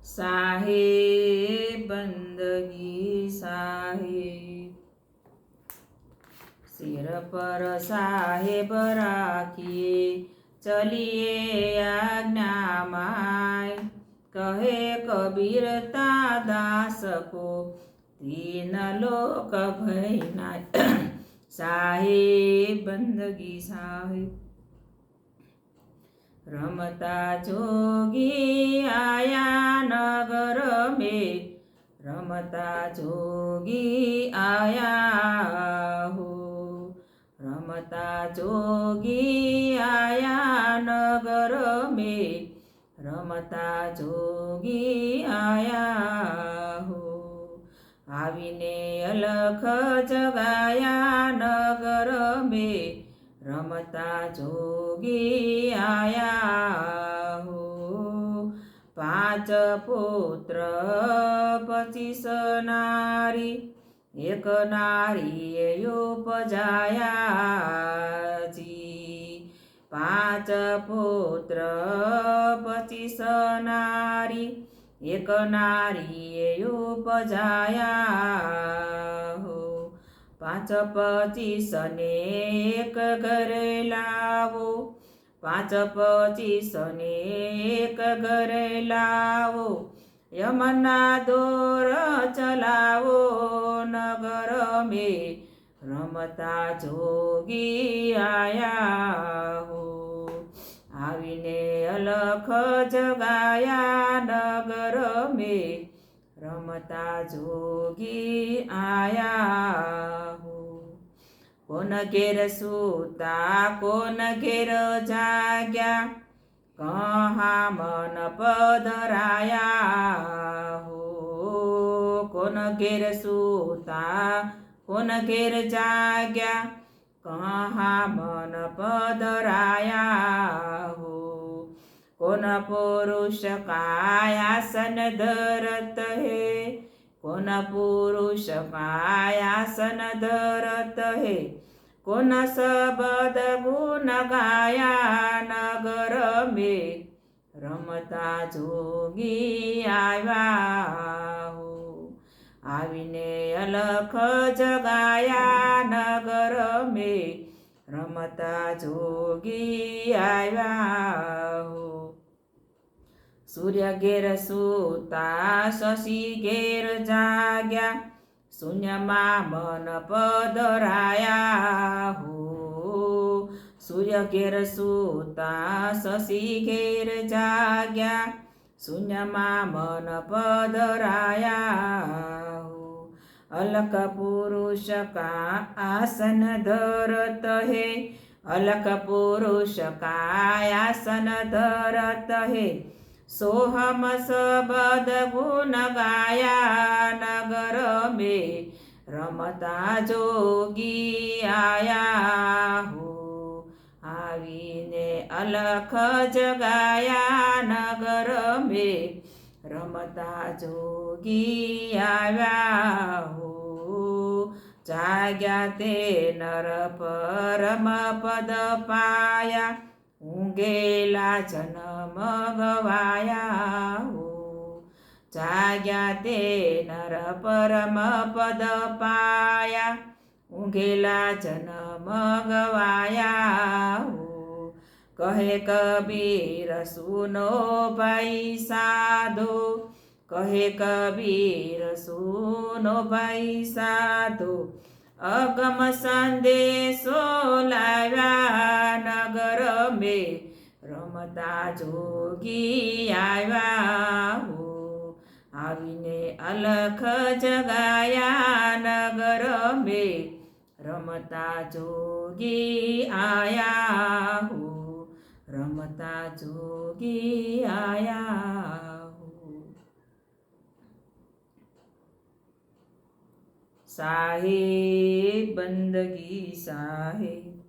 साहेब बंदगी साहेब, सिर पर साहेब राखिए चलिए आज्ञा माय। कहे कबीरता दास को तीन लोक भयना। साहेब बंदगी साहेब, रमता जोगी आया नगर में, रमता जोगी आया हो। रमता जोगी आया नगर में, रमता जोगी आया हो। आवीने अलख जगाया नगर में, रमता जोगी आया हो। 5 पुत्र 25 नारी, एक नारी उपजाया जी। 5 पुत्र 25 नारी, एक नारी उपजाया हो। 5 25 ने एक घरे लावो, 5 25 ने एक घरे लावो। यमना दौर चलावो नगर में, रमता जोगी आया हो। आवीने अलख जगाया नगर में, रमता जोगी आया हो। कोन घेर सूता कोन घेर जाग्या, कहाँ मन पधराया हो। कोन घेर सूता कोन घेर जाग्या, कहाँ मन पधराया हो। कोन पुरुष का आसन धरत है, कोन पुरुष का आसन धरत है। कोन शब्द गुण गाया नगर में, रमता जोगी आया हो। आवीने अलख जगाया नगर में, रमता जोगी आया हो। सूर्य घेर सूता शशि घेर जाग्या, शून्यमा मन पधराया हो। सूर्य घेर सूता शशि घेर जाग्या, शून्यमा मन पधराया हो। अलक पुरुष का आसन धरत है, अलक पुरुष का आसन धरत है। सोहम शब्द गुण गाया नगर में, रमता जोगी आया हो। आवीने अलख जगाया नगर में, रमता जोगी आया हो। जाग्या ते नर परम पद पाया, ઊંઘેલા જન્મ ગવાયા હો. જાગ્યા તે નર પરમ પદ પાયા, ઊંઘેલા જન્મ ગવાયા હો. કહે કબીર સુનો ભાઈ સાધો, કહે કબીર સુનો ભાઈ સાધો. अगम संदेशो लाव्या नगर में, रमता जोगी आया हो। आवीने अलख जगाया नगर में, रमता जोगी आया हो। रमता जोगी आया हो। साहेब बंदगी साहेब,